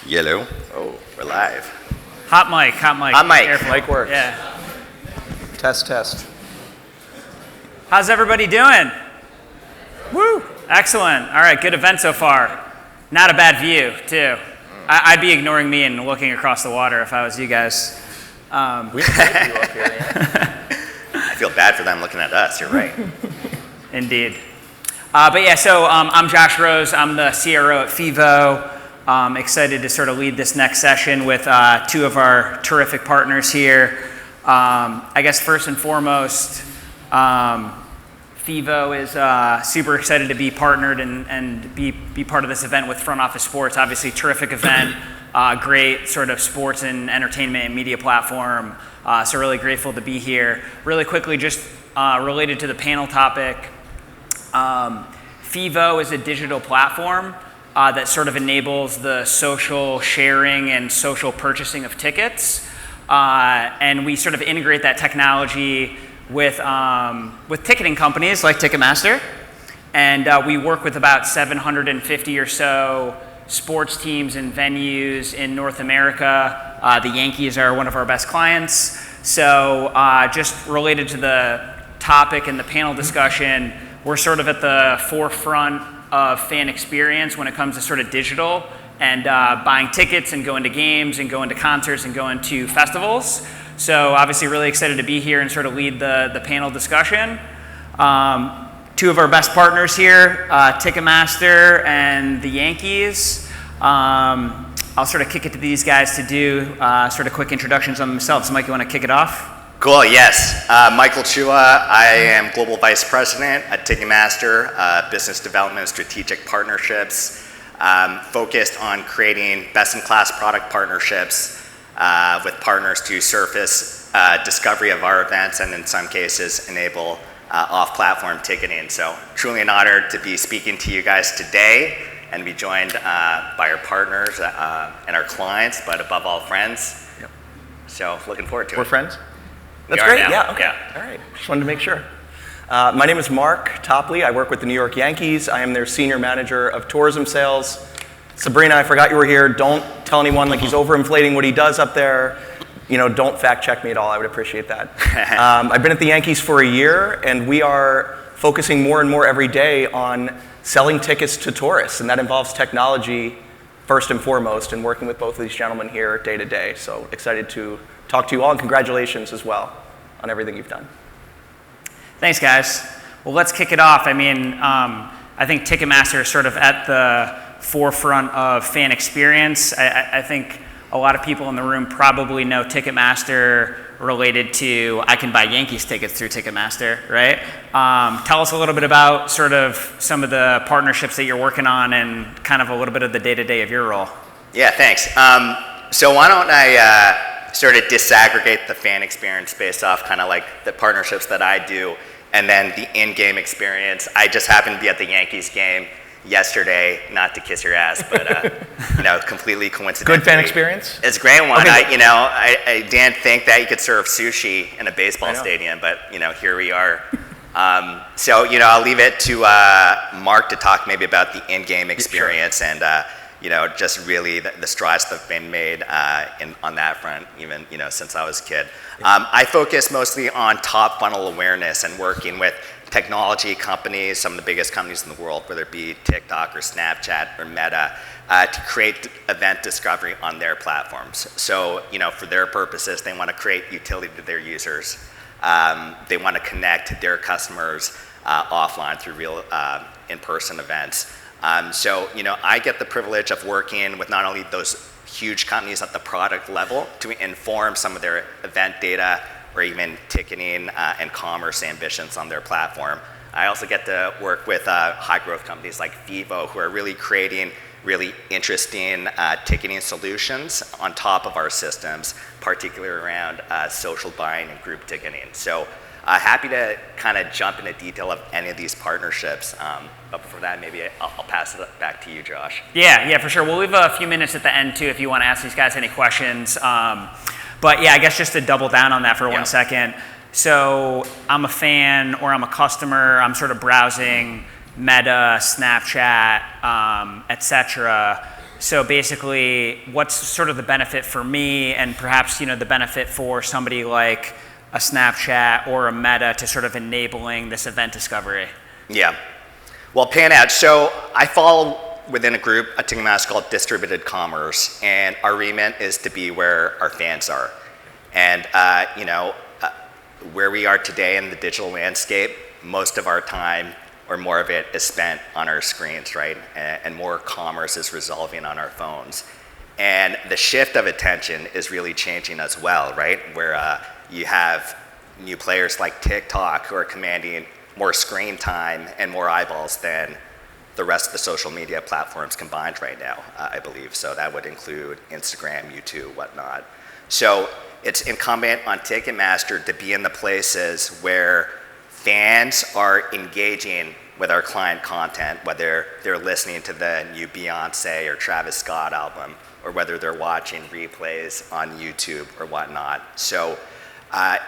Yellow. Oh, we're live. Hot mic, hot mic. Hot mic. Careful. Mic works. Yeah. Test. How's everybody doing? Woo! Excellent. All right, good event so far. Not a bad view, too. I'd be ignoring me and looking across the water if I was you guys. We have you up here, yeah. I feel bad for them looking at us, you're right. Indeed. But yeah, so I'm Josh Rose. I'm the CRO at FEVO. Excited to sort of lead this next session with two of our terrific partners here. I guess first and foremost, FEVO is super excited to be partnered and be part of this event with Front Office Sports. Obviously, terrific event, great sort of sports and entertainment and media platform. So really grateful to be here. Really quickly, just related to the panel topic, FEVO is a digital platform that sort of enables the social sharing and social purchasing of tickets. And we sort of integrate that technology with ticketing companies like Ticketmaster. And we work with about 750 or so sports teams and venues in North America. The Yankees are one of our best clients. So just related to the topic and the panel discussion, we're sort of at the forefront of fan experience when it comes to sort of digital and buying tickets and going to games and going to concerts and going to festivals. So obviously really excited to be here and sort of lead the panel discussion. Two of our best partners here, Ticketmaster and the Yankees. I'll sort of kick it to these guys to do sort of quick introductions on themselves. Mike, you want to kick it off? Cool, yes. Michael Chua, I am Global Vice President at Ticketmaster, Business Development and Strategic Partnerships, focused on creating best-in-class product partnerships with partners to surface discovery of our events and in some cases enable off-platform ticketing. So truly an honor to be speaking to you guys today and be joined by our partners and our clients, but above all friends. Yep. So looking forward to it. We're friends? That's We are great, now. yeah, okay. Yeah. All right, just wanted to make sure. My name is Mark Topley. I work with the New York Yankees. I am their Senior Manager of Tourism Sales. Sabrina, I forgot you were here. Don't tell anyone like he's overinflating what he does up there. You know, don't fact check me at all. I would appreciate that. I've been at the Yankees for a year, and we are focusing more and more every day on selling tickets to tourists, and that involves technology first and foremost, and working with both of these gentlemen here day to day. So excited to talk to you all, and congratulations as well on everything you've done. Thanks, guys. Well, let's kick it off. I mean, I think Ticketmaster is sort of at the forefront of fan experience. I think a lot of people in the room probably know Ticketmaster related to I can buy Yankees tickets through Ticketmaster, right? Tell us a little bit about sort of some of the partnerships that you're working on and kind of a little bit of the day-to-day of your role. Yeah, thanks. So why don't I sort of disaggregate the fan experience based off kind of like the partnerships that I do and then the in-game experience. I just happened to be at the Yankees game yesterday, not to kiss your ass, but you know, completely coincidentally. Good fan experience? It's a great one. Okay. I didn't think that you could serve sushi in a baseball stadium, but you know, here we are. So you know, I'll leave it to Mark to talk maybe about the in-game experience and you know, just really the strides that have been made on that front, even you know, since I was a kid. I focus mostly on top funnel awareness and working with technology companies, some of the biggest companies in the world, whether it be TikTok or Snapchat or Meta, to create event discovery on their platforms. So, you know, for their purposes, they want to create utility to their users. They want to connect their customers offline through real in-person events. So, you know, I get the privilege of working with not only those huge companies at the product level to inform some of their event data or even ticketing and commerce ambitions on their platform. I also get to work with high growth companies like FEVO who are really creating really interesting ticketing solutions on top of our systems, particularly around social buying and group ticketing. So happy to kind of jump into detail of any of these partnerships. But before that, maybe I'll pass it back to you, Josh. Yeah, for sure. We'll leave a few minutes at the end too if you want to ask these guys any questions. But yeah, I guess just to double down on that for 1 second. So I'm a fan or I'm a customer, I'm sort of browsing Meta, Snapchat, et cetera. So basically, what's sort of the benefit for me, and perhaps the benefit for somebody like a Snapchat or a Meta to sort of enabling this event discovery? Yeah. Well, pan out. So I fall within a group at Ticketmaster called Distributed Commerce, and our remit is to be where our fans are. And where we are today in the digital landscape, most of our time or more of it is spent on our screens, right? And more commerce is resolving on our phones. And the shift of attention is really changing as well, right? Where you have new players like TikTok who are commanding more screen time and more eyeballs than the rest of the social media platforms combined right now, I believe. So that would include Instagram, YouTube, whatnot. So it's incumbent on Ticketmaster to be in the places where fans are engaging with our client content, whether they're listening to the new Beyonce or Travis Scott album, or whether they're watching replays on YouTube or whatnot. So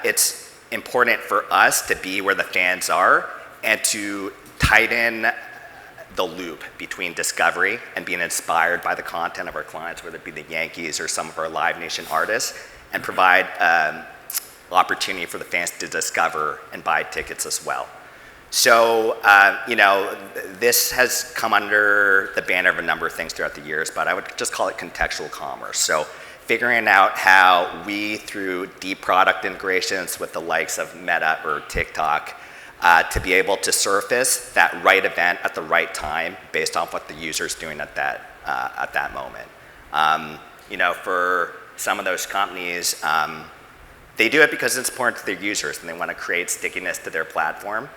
it's important for us to be where the fans are and to tighten the loop between discovery and being inspired by the content of our clients, whether it be the Yankees or some of our Live Nation artists, and provide opportunity for the fans to discover and buy tickets as well. So, this has come under the banner of a number of things throughout the years, but I would just call it contextual commerce. So figuring out how we, through deep product integrations with the likes of Meta or TikTok, to be able to surface that right event at the right time based on what the user's doing at that moment. For some of those companies, they do it because it's important to their users and they want to create stickiness to their platform.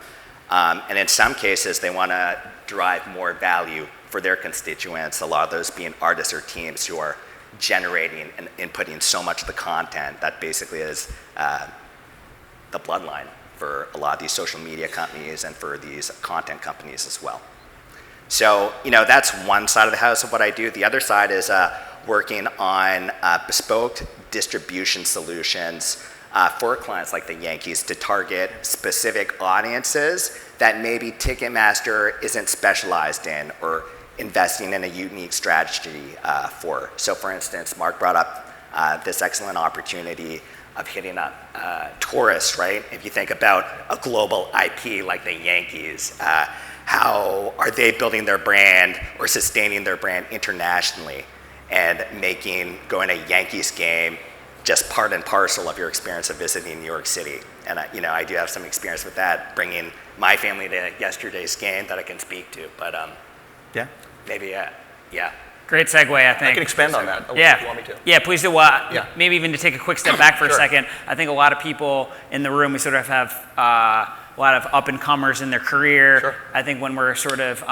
And in some cases, they want to drive more value for their constituents, a lot of those being artists or teams who are generating and inputting so much of the content that basically is the bloodline for a lot of these social media companies and for these content companies as well. So, that's one side of the house of what I do. The other side is working on bespoke distribution solutions for clients like the Yankees to target specific audiences that maybe Ticketmaster isn't specialized in or investing in a unique strategy for. So for instance, Mark brought up this excellent opportunity of hitting up tourists, right? If you think about a global IP like the Yankees, how are they building their brand or sustaining their brand internationally and making going to a Yankees game just part and parcel of your experience of visiting New York City? And I do have some experience with that, bringing my family to yesterday's game that I can speak to. But yeah, maybe yeah. Great segue, I think. I can expand on that. Yeah. If you want me to. Yeah, please do. Yeah. Maybe even to take a quick step back for Sure. a second. I think a lot of people in the room, we sort of have a lot of up-and-comers in their career. Sure. I think when we're sort of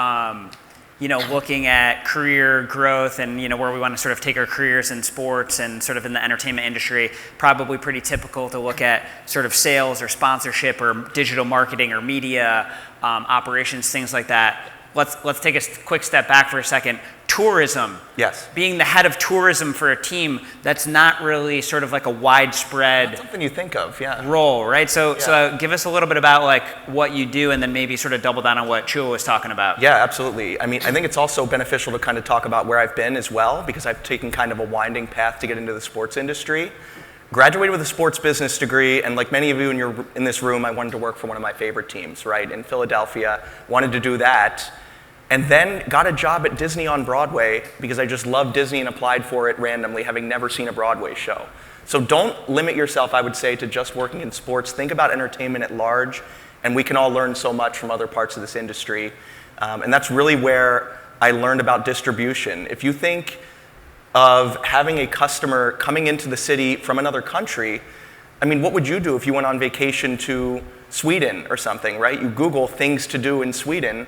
looking at career growth and where we want to sort of take our careers in sports and sort of in the entertainment industry, probably pretty typical to look at sort of sales or sponsorship or digital marketing or media operations, things like that. Let's take a quick step back for a second. Tourism. Yes. Being the head of tourism for a team, that's not really sort of like a widespread That's something you think of, yeah. role, right? So Yeah. give us a little bit about like what you do and then maybe sort of double down on what Chua was talking about. Yeah, absolutely. I mean, I think it's also beneficial to kind of talk about where I've been as well, because I've taken kind of a winding path to get into the sports industry. Graduated with a sports business degree, and like many of you in this room, I wanted to work for one of my favorite teams, right? In Philadelphia, wanted to do that. And then got a job at Disney on Broadway because I just loved Disney and applied for it randomly, having never seen a Broadway show. So don't limit yourself, I would say, to just working in sports. Think about entertainment at large, and we can all learn so much from other parts of this industry. And that's really where I learned about distribution. If you think of having a customer coming into the city from another country, I mean, what would you do if you went on vacation to Sweden or something, right? You Google things to do in Sweden,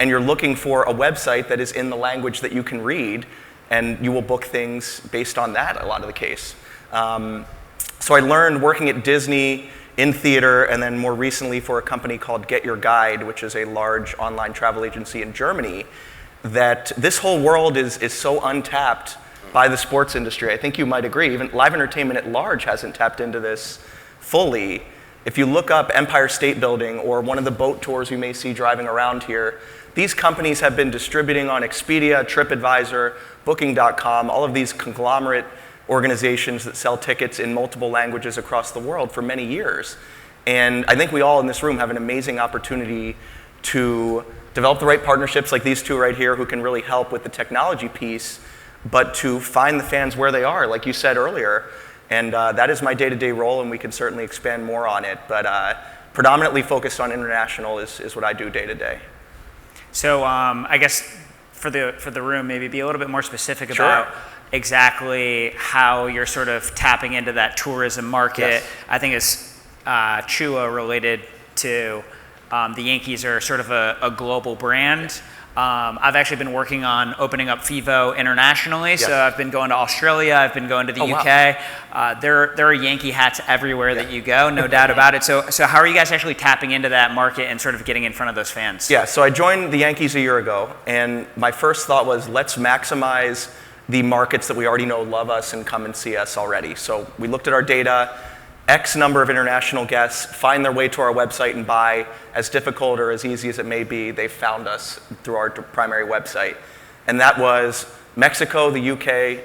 and you're looking for a website that is in the language that you can read, and you will book things based on that a lot of the case. So I learned working at Disney in theater, and then more recently for a company called Get Your Guide, which is a large online travel agency in Germany, that this whole world is so untapped by the sports industry. I think you might agree. Even live entertainment at large hasn't tapped into this fully. If you look up Empire State Building or one of the boat tours you may see driving around here, these companies have been distributing on Expedia, TripAdvisor, Booking.com, all of these conglomerate organizations that sell tickets in multiple languages across the world for many years. And I think we all in this room have an amazing opportunity to develop the right partnerships like these two right here who can really help with the technology piece, but to find the fans where they are, like you said earlier. And that is my day-to-day role, and we can certainly expand more on it. But predominantly focused on international is what I do day-to-day. So I guess for the room, maybe be a little bit more specific about exactly how you're sort of tapping into that tourism market. Yes. I think it's Chua related to the Yankees are sort of a global brand. I've actually been working on opening up FEVO internationally, Yes. so I've been going to Australia, I've been going to the UK. Wow. There are Yankee hats everywhere that you go, no doubt about it. So how are you guys actually tapping into that market and sort of getting in front of those fans? Yeah, so I joined the Yankees a year ago, and my first thought was, let's maximize the markets that we already know love us and come and see us already. So we looked at our data. X number of international guests find their way to our website and buy. As difficult or as easy as it may be, they found us through our primary website. And that was Mexico, the UK,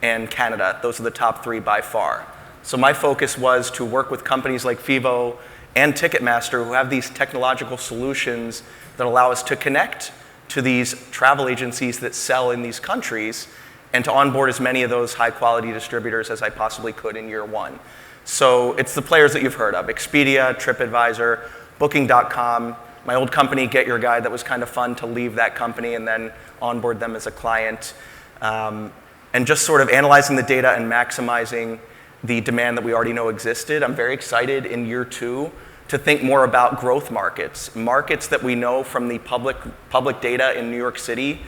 and Canada. Those are the top three by far. So my focus was to work with companies like FEVO and Ticketmaster who have these technological solutions that allow us to connect to these travel agencies that sell in these countries and to onboard as many of those high-quality distributors as I possibly could in year one. So it's the players that you've heard of, Expedia, TripAdvisor, Booking.com, my old company, Get Your Guide. That was kind of fun to leave that company and then onboard them as a client. And just sort of analyzing the data and maximizing the demand that we already know existed. I'm very excited in year two to think more about growth markets, markets that we know from the public data in New York City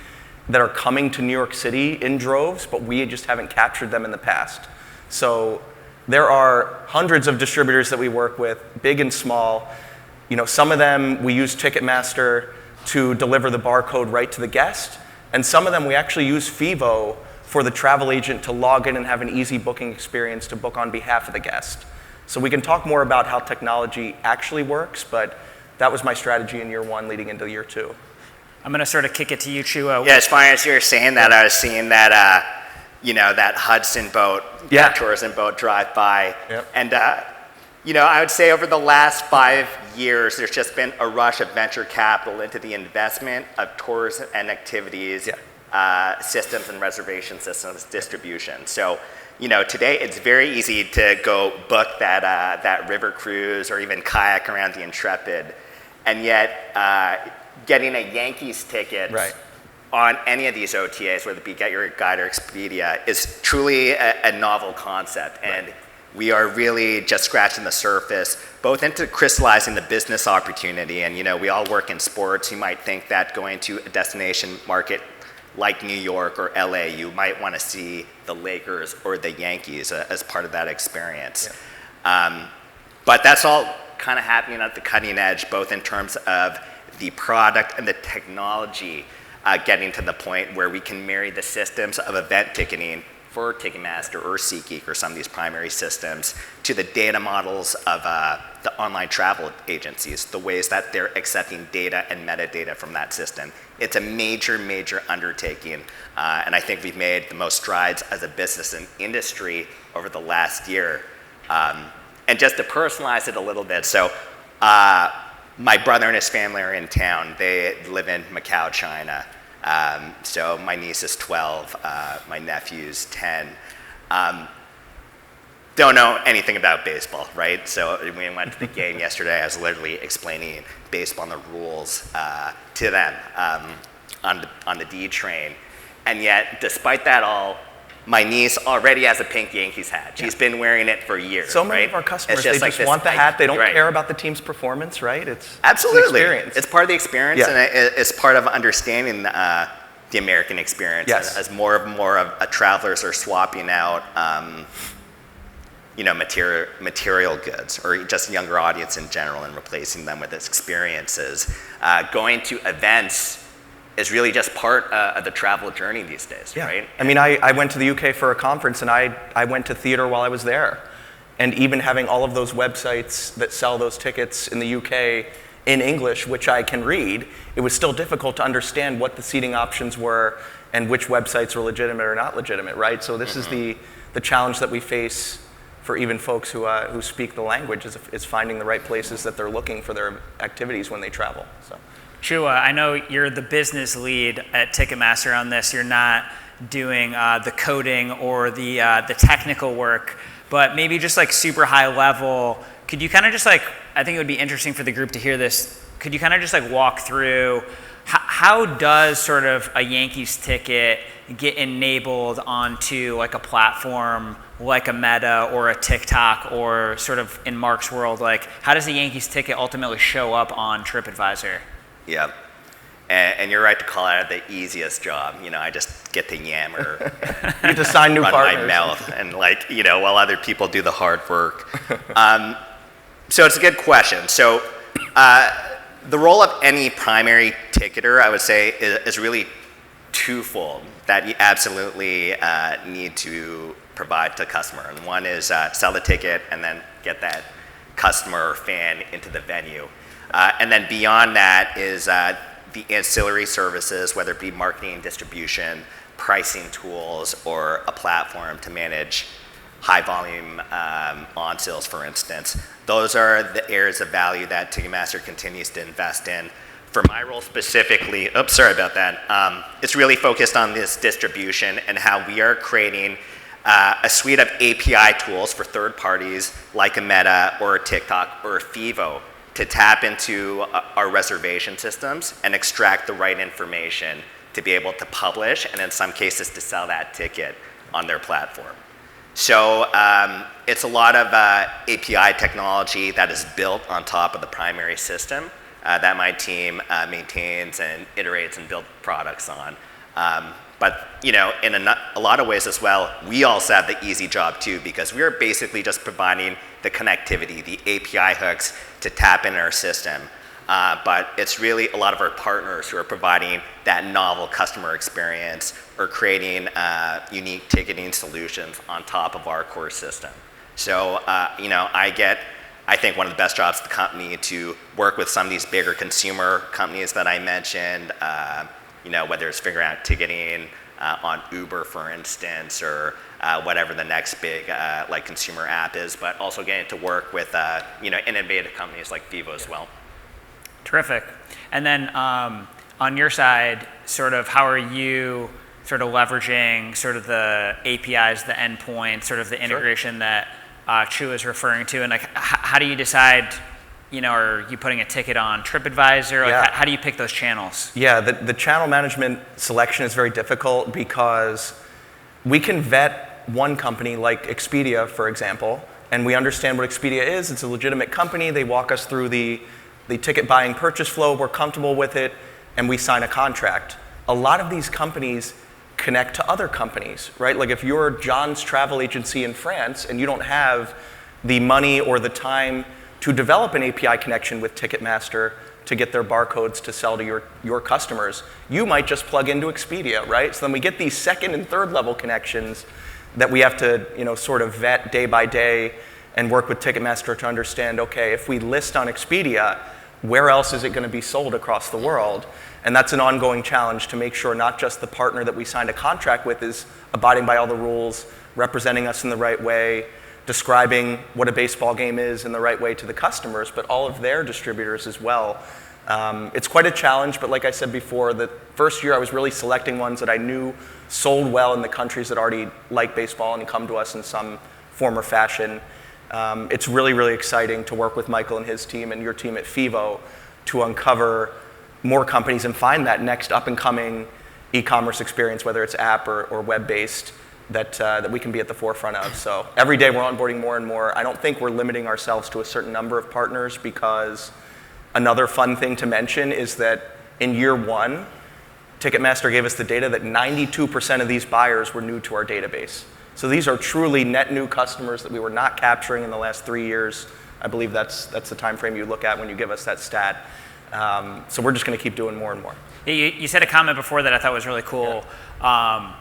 that are coming to New York City in droves, but we just haven't captured them in the past. So there are hundreds of distributors that we work with, big and small. You know, some of them we use Ticketmaster to deliver the barcode right to the guest, and some of them we actually use FEVO for the travel agent to log in and have an easy booking experience to book on behalf of the guest. So we can talk more about how technology actually works, but that was my strategy in year one leading into year two. I'm going to sort of kick it to you, Chua. Yeah, as far as you're saying that, I was seeing that, that Hudson boat, that tourism boat drive by. Yep. And, I would say over the last 5 years, there's just been a rush of venture capital into the investment of tourism and activities, systems and reservation systems distribution. So, today it's very easy to go book that river cruise or even kayak around the Intrepid. And yet, getting a Yankees ticket on any of these OTAs, whether it be Get Your Guide or Expedia, is truly a novel concept. And we are really just scratching the surface, both into crystallizing the business opportunity. And, we all work in sports. You might think that going to a destination market like New York or LA, you might want to see the Lakers or the Yankees as part of that experience. Yeah. But that's all kind of happening at the cutting edge, both in terms of the product and the technology getting to the point where we can marry the systems of event ticketing for Ticketmaster or SeatGeek or some of these primary systems to the data models of the online travel agencies, the ways that they're accepting data and metadata from that system. It's a major, major undertaking, and I think we've made the most strides as a business and industry over the last year. And just to personalize it a little bit, so my brother and his family are in town. They live in Macau, China. So my niece is 12, my nephew's 10. Don't know anything about baseball, right? So we went to the game yesterday. I was literally explaining baseball and the rules to them on the D train. And yet, despite that all, my niece already has a pink Yankees hat. She's been wearing it for years. So many of our customers, they just want the hat. They don't care about the team's performance, right? It's absolutely an experience. It's part of the experience, and it's part of understanding the American experience. Yes. As more of travelers are swapping out, material goods, or just younger audience in general, and replacing them with experiences. Going to events is really just part of the travel journey these days, right? I mean, I went to the UK for a conference, and I went to theater while I was there. And even having all of those websites that sell those tickets in the UK in English, which I can read, it was still difficult to understand what the seating options were and which websites were legitimate or not legitimate, right? So this is the challenge that we face for even folks who speak the language is finding the right places that they're looking for their activities when they travel. So, Chua, I know you're the business lead at Ticketmaster on this. You're not doing the coding or the technical work, but maybe just like super high level, could you kind of just like, I think it would be interesting for the group to hear this, could you kind of just like walk through how does sort of a Yankees ticket get enabled onto like a platform like a Meta or a TikTok, or sort of in Mark's world, like how does a Yankees ticket ultimately show up on TripAdvisor? Yeah. And you're right to call out the easiest job. You know, I just get to yammer, you get to sign new run partners. my mouth, and like, you know, while other people do the hard work. So it's a good question. So the role of any primary ticketer, I would say, is really twofold that you absolutely need to provide to the customer. And one is sell the ticket and then get that customer or fan into the venue. And then beyond that is the ancillary services, whether it be marketing, distribution, pricing tools, or a platform to manage high volume on sales, for instance. Those are the areas of value that Ticketmaster continues to invest in. For my role specifically, oops, sorry about that. It's really focused on this distribution and how we are creating a suite of API tools for third parties like a Meta or a TikTok or a FEVO to tap into our reservation systems and extract the right information to be able to publish and in some cases to sell that ticket on their platform. So it's a lot of API technology that is built on top of the primary system that my team maintains and iterates and builds products on. But you know, in a lot of ways as well, we also have the easy job too, because we are basically just providing the connectivity, the API hooks to tap into our system. But it's really a lot of our partners who are providing that novel customer experience or creating unique ticketing solutions on top of our core system. So you know, I think one of the best jobs of the company to work with some of these bigger consumer companies that I mentioned, you know, whether it's figuring out ticketing on Uber, for instance, or whatever the next big like consumer app is, but also getting to work with you know, innovative companies like FEVO as well. Terrific. And then on your side, sort of how are you sort of leveraging sort of the APIs, the endpoint, sort of the integration that Chua is referring to, and like how do you decide, you know, are you putting a ticket on TripAdvisor? Like how do you pick those channels? Yeah, the channel management selection is very difficult because we can vet one company like Expedia, for example, and we understand what Expedia is. It's a legitimate company. They walk us through the ticket buying purchase flow. We're comfortable with it, and we sign a contract. A lot of these companies connect to other companies, right? Like if you're John's travel agency in France and you don't have the money or the time to develop an API connection with Ticketmaster to get their barcodes to sell to your customers, you might just plug into Expedia, right? So then we get these second and third level connections that we have to, you know, sort of vet day by day and work with Ticketmaster to understand, okay, if we list on Expedia, where else is it going to be sold across the world? And that's an ongoing challenge to make sure not just the partner that we signed a contract with is abiding by all the rules, representing us in the right way, describing what a baseball game is in the right way to the customers, but all of their distributors as well. It's quite a challenge, but like I said before, the first year I was really selecting ones that I knew sold well in the countries that already like baseball and come to us in some form or fashion. It's really, really exciting to work with Michael and his team and your team at FEVO to uncover more companies and find that next up-and-coming e-commerce experience, whether it's app or web-based, that we can be at the forefront of. So every day we're onboarding more and more. I don't think we're limiting ourselves to a certain number of partners, because another fun thing to mention is that in year one, Ticketmaster gave us the data that 92% of these buyers were new to our database. So these are truly net new customers that we were not capturing in the last 3 years. I believe that's the time frame you look at when you give us that stat. So we're just going to keep doing more and more. You said a comment before that I thought was really cool. Yeah.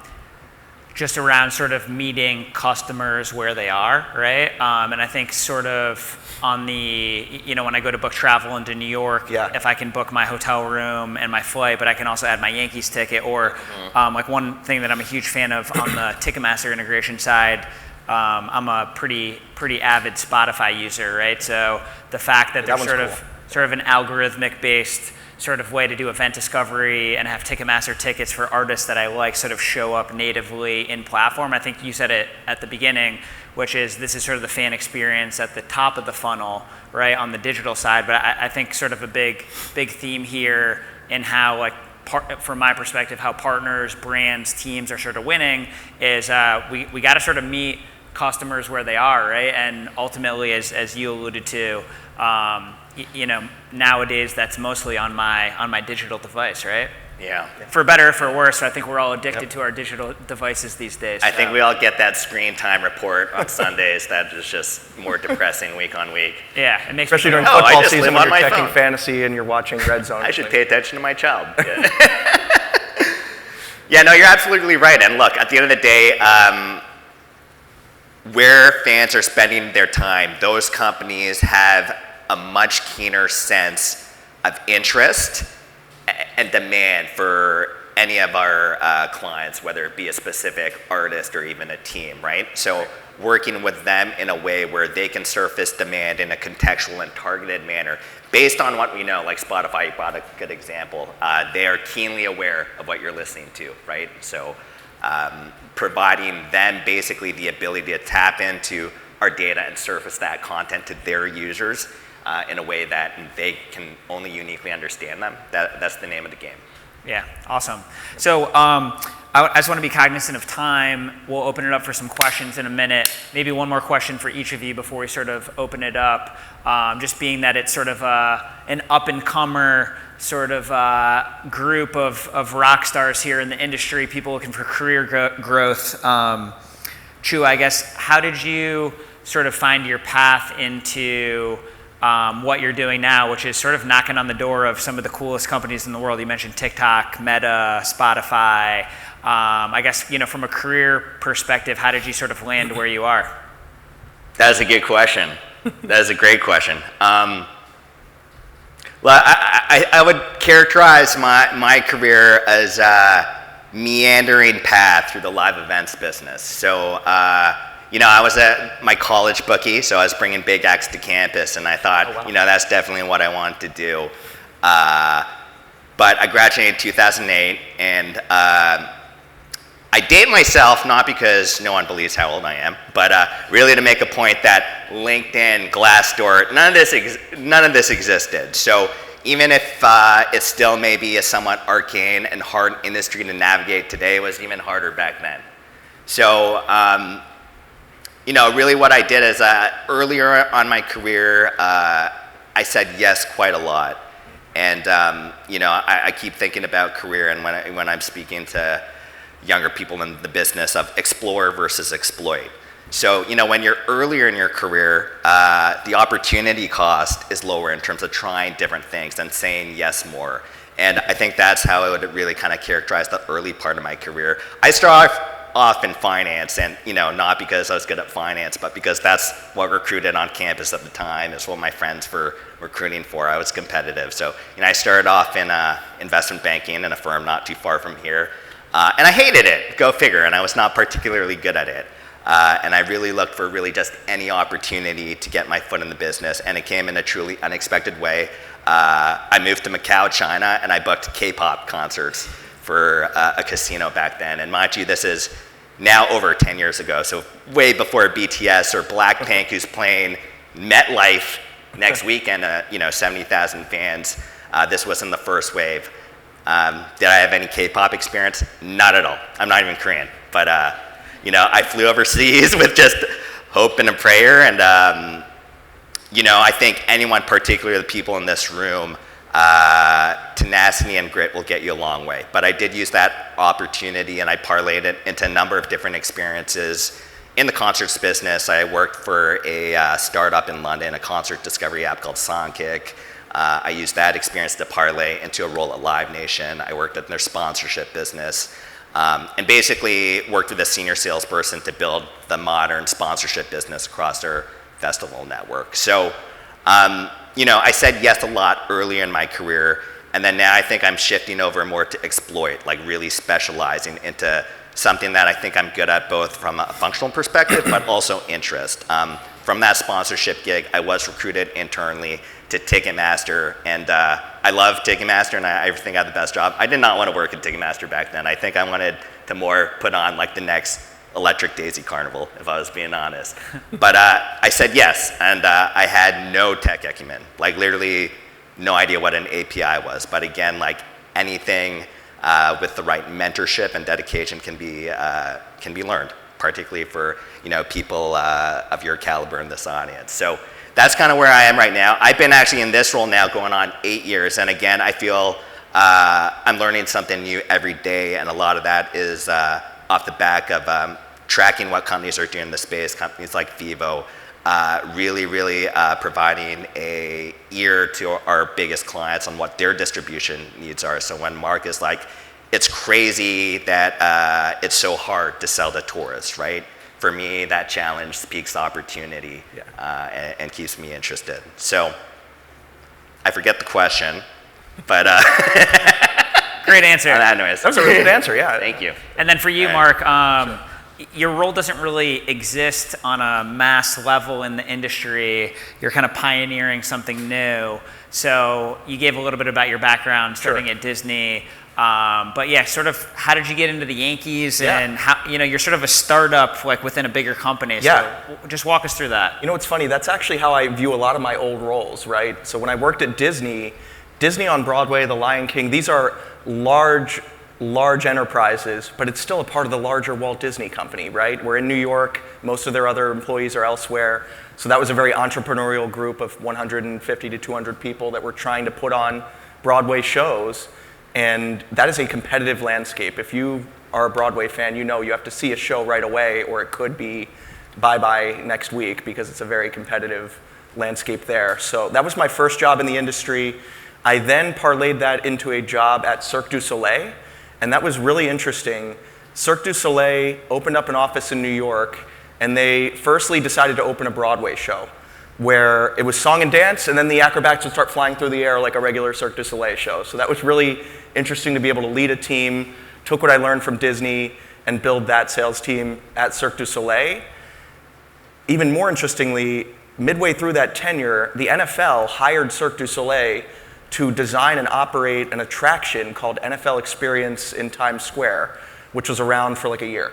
just around sort of meeting customers where they are, right? And I think sort of on the, when I go to book travel into New York, if I can book my hotel room and my flight, but I can also add my Yankees ticket, or like one thing that I'm a huge fan of on the Ticketmaster integration side, I'm a pretty avid Spotify user, right? So the fact that there's sort of an algorithmic based sort of way to do event discovery and have Ticketmaster tickets for artists that I like sort of show up natively in platform. I think you said it at the beginning, which is this is sort of the fan experience at the top of the funnel, right, on the digital side. But I think sort of a big theme here in how, like, from my perspective, how partners, brands, teams are sort of winning is we got to sort of meet customers where they are, right? And ultimately, as you alluded to, nowadays that's mostly on my digital device, right? Yeah. For better or for worse, I think we're all addicted to our digital devices these days. I think we all get that screen time report on Sundays that is just more depressing week on week. Yeah, it makes especially during I football just season live when on you're my checking phone. fantasy and you're watching Red Zone. I should pay attention to my child. Yeah, no, you're absolutely right. And look, at the end of the day, where fans are spending their time, those companies have a much keener sense of interest and demand for any of our clients, whether it be a specific artist or even a team, right? So working with them in a way where they can surface demand in a contextual and targeted manner based on what we know, like Spotify, you brought a good example. They are keenly aware of what you're listening to, right? So providing them basically the ability to tap into our data and surface that content to their users in a way that they can only uniquely understand them. That's the name of the game. Yeah, awesome. So I just want to be cognizant of time. We'll open it up for some questions in a minute. Maybe one more question for each of you before we sort of open it up. Just being that it's sort of an up-and-comer sort of group of rock stars here in the industry, people looking for career growth. Chua, I guess, how did you sort of find your path into what you're doing now, which is sort of knocking on the door of some of the coolest companies in the world? You mentioned TikTok, Meta, Spotify. I guess, from a career perspective, how did you sort of land where you are? That is a good question. That is a great question. Well, I would characterize my career as a meandering path through the live events business. So, I was at my college bookie, so I was bringing big acts to campus, and I thought, that's definitely what I wanted to do. But I graduated in 2008, and I date myself not because no one believes how old I am, but really to make a point that LinkedIn, Glassdoor, none of this existed. So even if it still may be a somewhat arcane and hard industry to navigate today, it was even harder back then. So really what I did is earlier on my career, I said yes quite a lot. And, I keep thinking about career, and when I'm speaking to younger people in the business of explore versus exploit. So, when you're earlier in your career, the opportunity cost is lower in terms of trying different things than saying yes more. And I think that's how I would really kind of characterize the early part of my career. I started off in finance, and not because I was good at finance, but because that's what recruited on campus at the time. It's what my friends were recruiting for. I was competitive. So I started off in investment banking in a firm not too far from here, and I hated it. Go figure. And I was not particularly good at it. And I really looked for really just any opportunity to get my foot in the business, and it came in a truly unexpected way. I moved to Macau, China, and I booked K-pop concerts for a casino back then. And mind you, this is now over 10 years ago, so way before BTS or Blackpink, who's playing MetLife next weekend, 70,000 fans. This wasn't the first wave. Did I have any K-pop experience? Not at all. I'm not even Korean, but I flew overseas with just hope and a prayer, and I think anyone, particularly the people in this room, tenacity and grit will get you a long way. But I did use that opportunity, and I parlayed it into a number of different experiences. In the concerts business, I worked for a startup in London, a concert discovery app called Songkick. I used that experience to parlay into a role at Live Nation. I worked in their sponsorship business. and basically worked with a senior salesperson to build the modern sponsorship business across their festival network. So, I said yes a lot earlier in my career, and then now I think I'm shifting over more to exploit, like really specializing into something that I think I'm good at, both from a functional perspective, but also interest. From that sponsorship gig, I was recruited internally to Ticketmaster, and I love Ticketmaster, and I think I had the best job. I did not want to work at Ticketmaster back then. I think I wanted to more put on like the next Electric Daisy Carnival, if I was being honest. But I said yes, and I had no tech acumen, like literally no idea what an API was. But again, like anything with the right mentorship and dedication can be learned, particularly for people of your caliber in this audience. So that's kind of where I am right now. I've been actually in this role now going on 8 years, and again, I feel I'm learning something new every day, and a lot of that is off the back of tracking what companies are doing in the space. Companies like FEVO really providing a ear to our biggest clients on what their distribution needs are. So when Mark is like, it's crazy that it's so hard to sell to tourists, right? For me, that challenge speaks opportunity and keeps me interested. So I forget the question, but great answer. Anyways. That was a really good answer, yeah. Thank you. And then for you, Mark, your role doesn't really exist on a mass level in the industry. You're kind of pioneering something new. So you gave a little bit about your background starting at Disney. But yeah, sort of how did you get into the Yankees and how, you're sort of a startup like within a bigger company. So just walk us through that. It's funny, that's actually how I view a lot of my old roles, right? So when I worked at Disney on Broadway, The Lion King, these are large enterprises, but it's still a part of the larger Walt Disney Company, right? We're in New York, most of their other employees are elsewhere. So that was a very entrepreneurial group of 150 to 200 people that were trying to put on Broadway shows. And that is a competitive landscape. If you are a Broadway fan, you have to see a show right away, or it could be bye-bye next week, because it's a very competitive landscape there. So that was my first job in the industry. I then parlayed that into a job at Cirque du Soleil, and that was really interesting. Cirque du Soleil opened up an office in New York, and they firstly decided to open a Broadway show where it was song and dance, and then the acrobats would start flying through the air like a regular Cirque du Soleil show. So that was really interesting to be able to lead a team, took what I learned from Disney, and build that sales team at Cirque du Soleil. Even more interestingly, midway through that tenure, the NFL hired Cirque du Soleil to design and operate an attraction called NFL Experience in Times Square, which was around for like a year.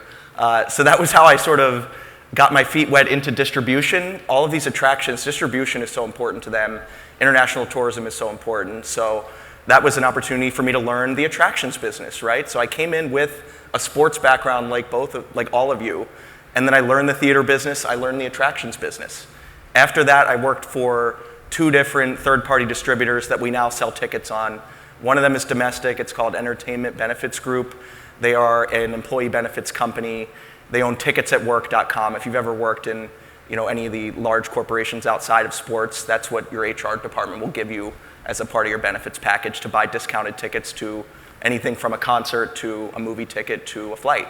So that was how I sort of got my feet wet into distribution. All of these attractions, distribution is so important to them. International tourism is so important. So that was an opportunity for me to learn the attractions business, right? So I came in with a sports background like all of you, and then I learned the theater business, I learned the attractions business. After that, I worked for 2 different third-party distributors that we now sell tickets on. One of them is domestic, it's called Entertainment Benefits Group. They are an employee benefits company. They own ticketsatwork.com. If you've ever worked in any of the large corporations outside of sports, that's what your HR department will give you as a part of your benefits package, to buy discounted tickets to anything from a concert to a movie ticket to a flight.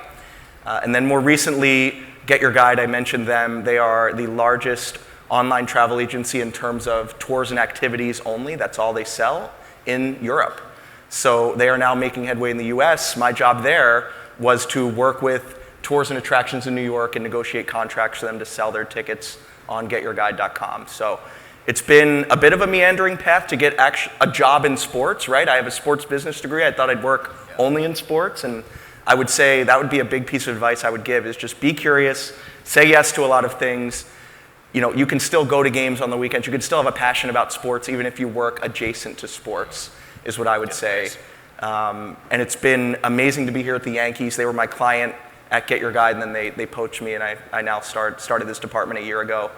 And then more recently, Get Your Guide, I mentioned them. They are the largest online travel agency in terms of tours and activities only. That's all they sell in Europe. So they are now making headway in the US. My job there was to work with tours and attractions in New York and negotiate contracts for them to sell their tickets on getyourguide.com. So it's been a bit of a meandering path to get a job in sports, right? I have a sports business degree. I thought I'd work only in sports, and I would say that would be a big piece of advice I would give, is just be curious, say yes to a lot of things. You can still go to games on the weekends. You can still have a passion about sports even if you work adjacent to sports, is what I would say. And it's been amazing to be here at the Yankees. They were my client at Get Your Guide, and then they poached me, and I now started this department a year ago.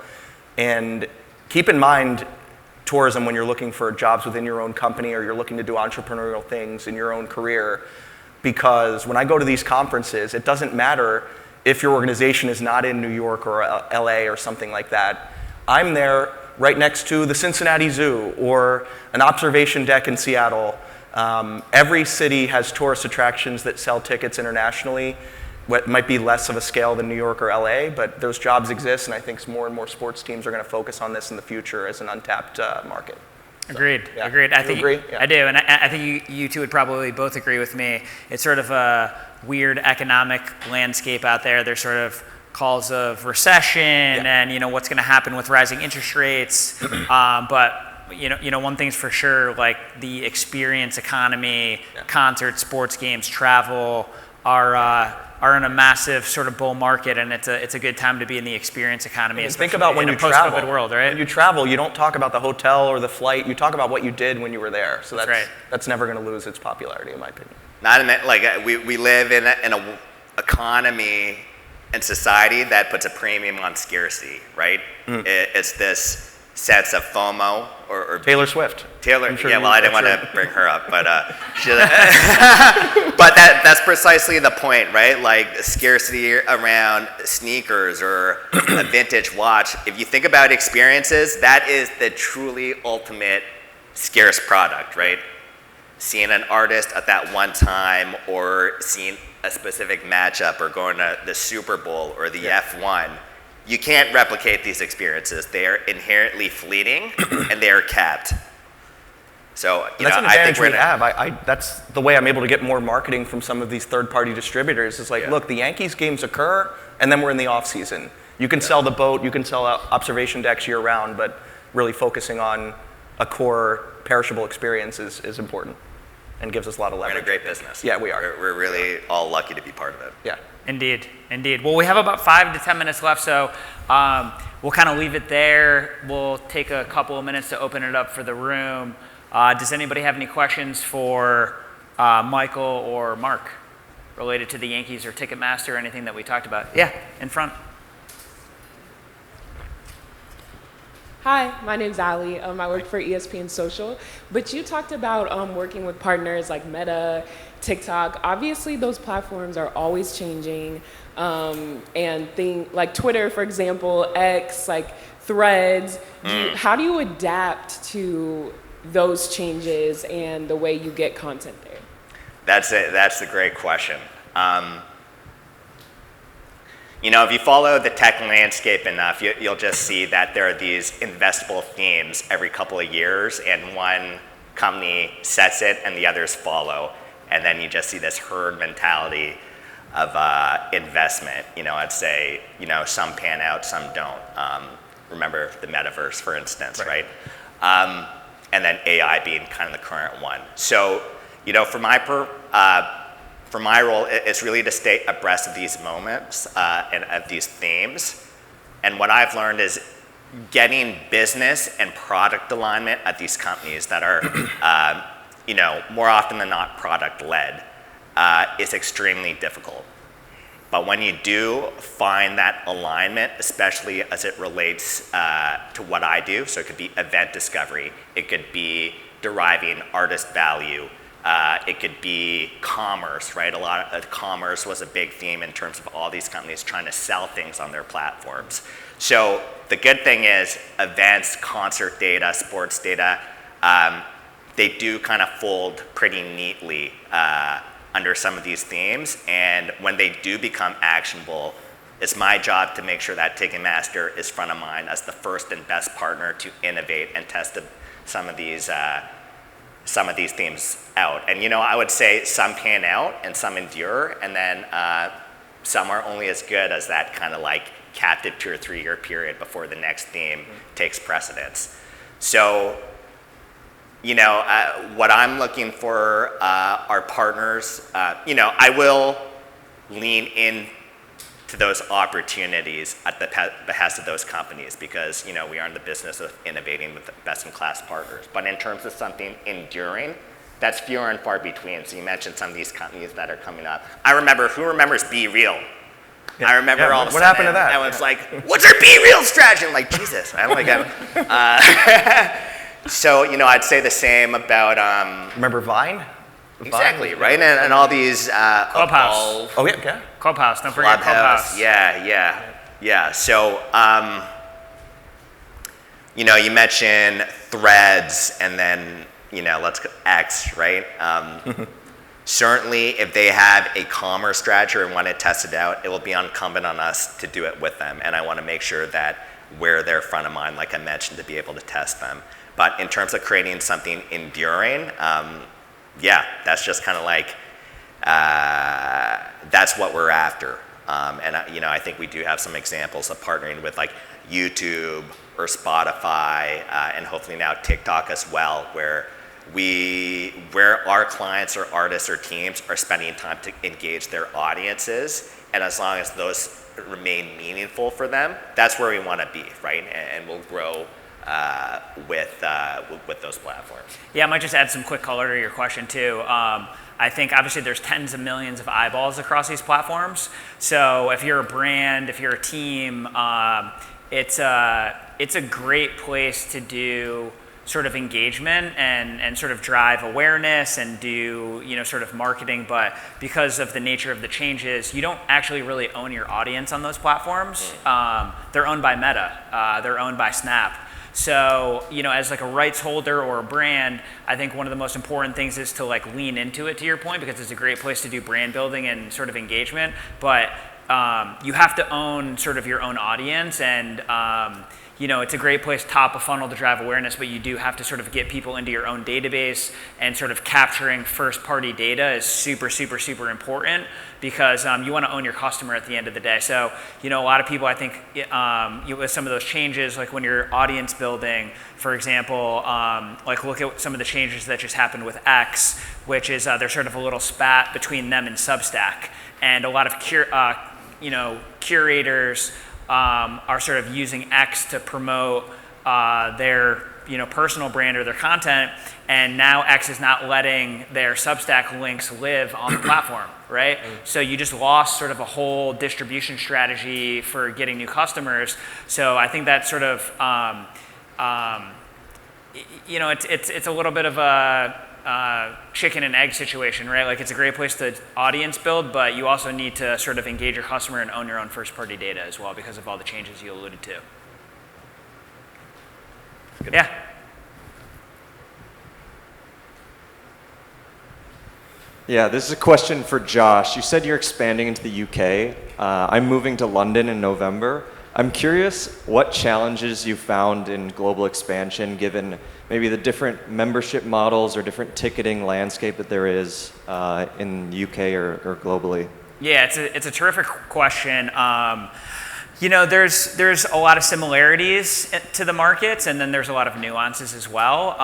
And keep in mind tourism when you're looking for jobs within your own company, or you're looking to do entrepreneurial things in your own career, because when I go to these conferences, it doesn't matter if your organization is not in New York or LA or something like that. I'm there right next to the Cincinnati Zoo or an observation deck in Seattle, Every city has tourist attractions that sell tickets internationally. What might be less of a scale than New York or LA, but those jobs exist, and I think more and more sports teams are going to focus on this in the future as an untapped market. Agreed. Yeah. Agreed. You agree? Yeah. I do, and I think you two would probably both agree with me. It's sort of a weird economic landscape out there. There's sort of calls of recession, and what's going to happen with rising interest rates. But one thing's for sure, like the experience economy, concerts, sports games, travel are in a massive sort of bull market, and it's a good time to be in the experience economy. Think about when in you a post-COVID travel. world, right? When you travel, you don't talk about the hotel or the flight. You talk about what you did when you were there. So That's right. That's never going to lose its popularity, in my opinion. Not in that, like we live in an economy and society that puts a premium on scarcity, right? It's this sense of FOMO or Taylor Swift. Taylor, Sure well, I didn't want to bring her up, but but that's precisely the point, right? Like scarcity around sneakers or a vintage watch. If you think about experiences, that is the truly ultimate scarce product, right? Seeing an artist at that one time, or seeing a specific matchup, or going to the Super Bowl or the F1. You can't replicate these experiences. They are inherently fleeting, and they are capped. So that's an I think advantage we have. That's the way I'm able to get more marketing from some of these third-party distributors. Is like, look, the Yankees games occur, and then we're in the off season. You can sell the boat, you can sell observation decks year-round, but really focusing on a core perishable experience is important, and gives us a lot of leverage. We're in a great business. Yeah, we are. We're really all lucky to be part of it. Yeah. Indeed. Well, we have about 5 to 10 minutes left, so we'll kind of leave it there. We'll take a couple of minutes to open it up for the room. Does anybody have any questions for Michael or Mark related to the Yankees or Ticketmaster or anything that we talked about? Yeah, in front. Hi, my name's Ali. I work for ESPN Social, but you talked about working with partners like Meta, TikTok. Obviously, those platforms are always changing, and like Twitter, for example, X, like Threads. How do you adapt to those changes and the way you get content there? That's a great question. If you follow the tech landscape enough, you'll just see that there are these investable themes every couple of years, and one company sets it and the others follow. And then you just see this herd mentality of investment. I'd say, some pan out, some don't. Remember the metaverse, for instance, right? And then AI being kind of the current one. So, for my role, it's really to stay abreast of these moments and of these themes. And what I've learned is getting business and product alignment at these companies that are, more often than not product-led, is extremely difficult. But when you do find that alignment, especially as it relates to what I do, so it could be event discovery, it could be deriving artist value, it could be commerce, right? A lot of commerce was a big theme in terms of all these companies trying to sell things on their platforms. So the good thing is events, concert data, sports data, they do kind of fold pretty neatly under some of these themes. And when they do become actionable, it's my job to make sure that Ticketmaster is front of mind as the first and best partner to innovate and test some of these themes out. And I would say some pan out and some endure, and then some are only as good as that kind of like captive 2 or 3 year period before the next theme takes precedence. So, what I'm looking for are partners. I will lean in to those opportunities at the behest of those companies because, we are in the business of innovating with best-in-class partners. But in terms of something enduring, that's fewer and far between. So you mentioned some of these companies that are coming up. who remembers Be Real? Yeah. I remember all of a sudden. What happened to that? I was like, what's our Be Real strategy? I'm like, Jesus. I'm like, so, I'd say the same about... Remember Vine? Exactly, right? And all these... Clubhouse. Oh, yeah, okay. Clubhouse, don't forget Clubhouse. Yeah. So, you mentioned Threads, and then, let's go X, right? Certainly, if they have a commerce strategy or want to test it out, it will be incumbent on us to do it with them. And I want to make sure that we're their front of mind, like I mentioned, to be able to test them. But in terms of creating something enduring, yeah, that's just kind of like, that's what we're after. And I think we do have some examples of partnering with like YouTube or Spotify, and hopefully now TikTok as well, where our clients or artists or teams are spending time to engage their audiences, and as long as those remain meaningful for them, that's where we want to be, right? And we'll grow with those platforms. Yeah, I might just add some quick color to your question too. I think obviously there's tens of millions of eyeballs across these platforms. So if you're a brand, if you're a team, it's a great place to do sort of engagement and sort of drive awareness and do sort of marketing. But because of the nature of the changes, you don't actually really own your audience on those platforms. They're owned by Meta. They're owned by Snap. So, as like a rights holder or a brand, I think one of the most important things is to like lean into it, to your point, because it's a great place to do brand building and sort of engagement. But you have to own sort of your own audience, and it's a great place top of funnel to drive awareness, but you do have to sort of get people into your own database, and sort of capturing first party data is super, super, super important, because you want to own your customer at the end of the day. So, a lot of people, I think, with some of those changes, like when you're audience building, for example, like look at some of the changes that just happened with X, which is there's sort of a little spat between them and Substack, and a lot of curators are sort of using X to promote their personal brand or their content, and now X is not letting their Substack links live on the platform, right? So you just lost sort of a whole distribution strategy for getting new customers. So I think that's sort of it's a little bit of a chicken and egg situation, right? Like it's a great place to audience build, but you also need to sort of engage your customer and own your own first party data as well, because of all the changes you alluded to. Yeah. Yeah, this is a question for Josh. You said you're expanding into the UK. I'm moving to London in November. I'm curious what challenges you found in global expansion, given maybe the different membership models or different ticketing landscape that there is in UK or globally. Yeah, it's a terrific question. There's a lot of similarities to the markets, and then there's a lot of nuances as well.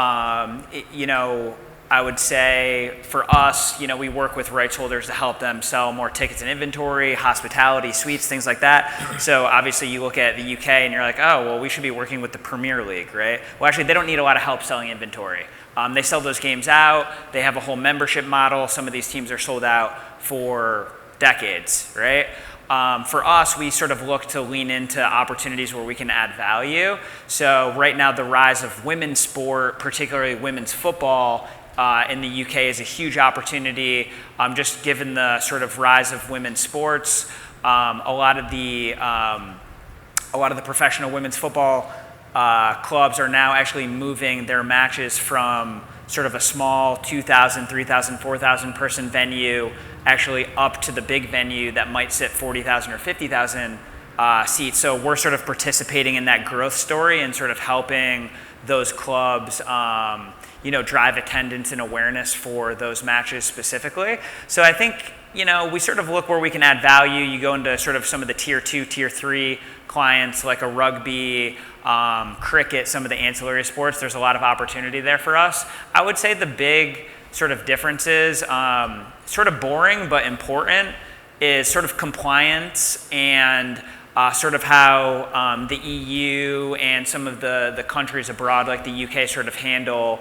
I would say for us, we work with rights holders to help them sell more tickets and inventory, hospitality, suites, things like that. So obviously you look at the UK and you're like, oh, well, we should be working with the Premier League, right? Well, actually, they don't need a lot of help selling inventory. They sell those games out. They have a whole membership model. Some of these teams are sold out for decades, right? For us, we sort of look to lean into opportunities where we can add value. So right now, the rise of women's sport, particularly women's football, in the UK is a huge opportunity, just given the sort of rise of women's sports. A lot of the professional women's football clubs are now actually moving their matches from sort of a small 2,000, 3,000, 4,000 person venue actually up to the big venue that might sit 40,000 or 50,000 seats. So we're sort of participating in that growth story and sort of helping those clubs drive attendance and awareness for those matches specifically. So I think, we sort of look where we can add value. You go into sort of some of the tier 2, tier 3 clients, like a rugby, cricket, some of the ancillary sports. There's a lot of opportunity there for us. I would say the big sort of differences, sort of boring but important, is sort of compliance and sort of how the EU and some of the countries abroad, like the UK, sort of handle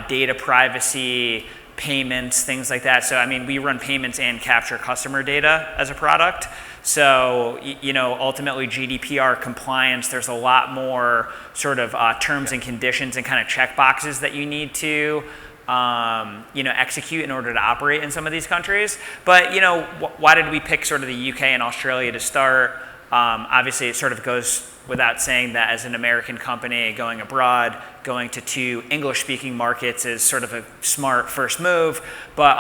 data privacy, payments, things like that. So, we run payments and capture customer data as a product. So, ultimately GDPR compliance, there's a lot more sort of terms and conditions and kind of check boxes that you need to execute in order to operate in some of these countries. But, why did we pick sort of the UK and Australia to start? Obviously, it sort of goes without saying that as an American company going abroad, going to 2 English-speaking markets is sort of a smart first move. But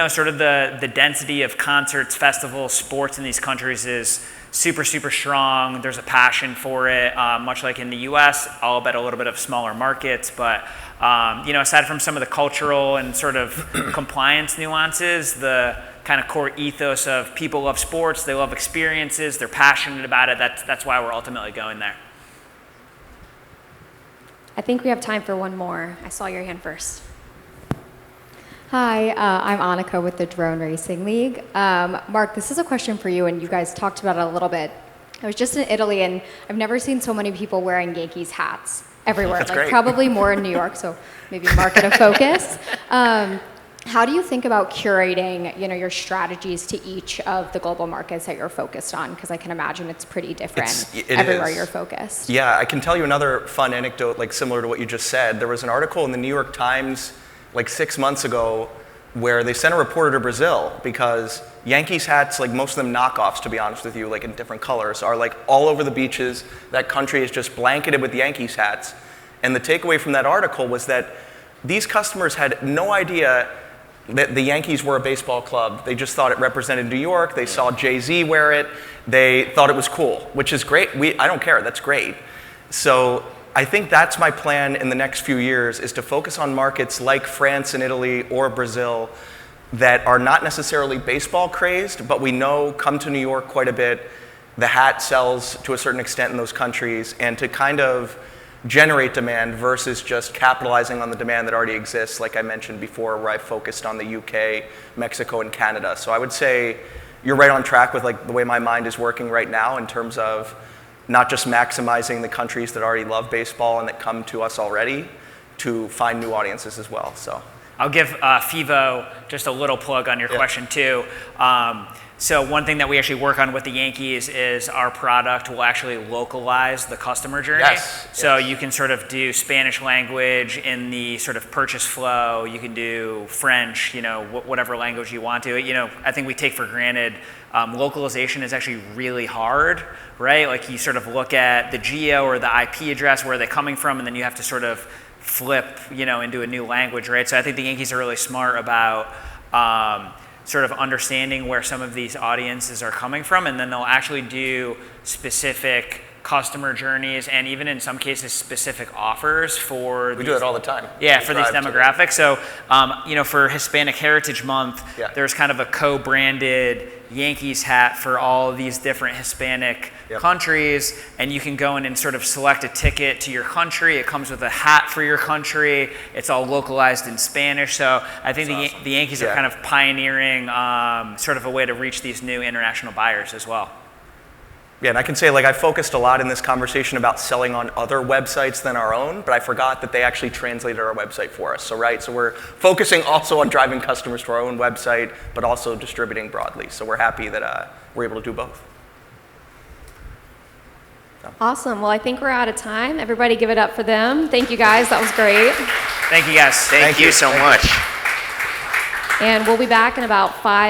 sort of the density of concerts, festivals, sports in these countries is super, super strong. There's a passion for it, much like in the US, albeit a little bit of smaller markets. But, aside from some of the cultural and sort of compliance nuances, the kind of core ethos of people love sports, they love experiences, they're passionate about it. That's why we're ultimately going there. I think we have time for one more. I saw your hand first. Hi, I'm Annika with the Drone Racing League. Mark, this is a question for you, and you guys talked about it a little bit. I was just in Italy, and I've never seen so many people wearing Yankees hats everywhere. That's like great. Probably more in New York, so maybe market a focus. How do you think about curating, your strategies to each of the global markets that you're focused on? Because I can imagine it's pretty different everywhere you're focused. Yeah, I can tell you another fun anecdote, like similar to what you just said. There was an article in the New York Times like 6 months ago where they sent a reporter to Brazil because Yankees hats, like most of them knockoffs, to be honest with you, like in different colors, are like all over the beaches. That country is just blanketed with Yankees hats. And the takeaway from that article was that these customers had no idea that the Yankees were a baseball club. They just thought it represented New York. They saw Jay-Z wear it. They thought it was cool, which is great. I don't care, that's great. So I think that's my plan in the next few years, is to focus on markets like France and Italy or Brazil that are not necessarily baseball crazed, but we know come to New York quite a bit. The hat sells to a certain extent in those countries, and to kind of generate demand versus just capitalizing on the demand that already exists, like I mentioned before, where I focused on the UK, Mexico, and Canada. So I would say you're right on track with like the way my mind is working right now in terms of not just maximizing the countries that already love baseball and that come to us already, to find new audiences as well. So I'll give FEVO just a little plug on your question too. So one thing that we actually work on with the Yankees is our product will actually localize the customer journey. So you can sort of do Spanish language in the sort of purchase flow. You can do French, whatever language you want to. I think we take for granted localization is actually really hard, right? Like you sort of look at the geo or the IP address, where are they coming from, and then you have to sort of flip, into a new language, right? So I think the Yankees are really smart about sort of understanding where some of these audiences are coming from, and then they'll actually do specific customer journeys and even in some cases specific offers for we do it all the time. Yeah, for these demographics. So, for Hispanic Heritage Month, there's kind of a co-branded Yankees hat for all of these different Hispanic countries, and you can go in and sort of select a ticket to your country. It comes with a hat for your country. It's all localized in Spanish. So I think the Yankees are kind of pioneering sort of a way to reach these new international buyers as well. Yeah, and I can say, I focused a lot in this conversation about selling on other websites than our own, but I forgot that they actually translated our website for us. So we're focusing also on driving customers to our own website, but also distributing broadly. So we're happy that we're able to do both. So. Awesome. Well, I think we're out of time. Everybody give it up for them. Thank you, guys. That was great. Thank you, guys. Thank you so much. And we'll be back in about 5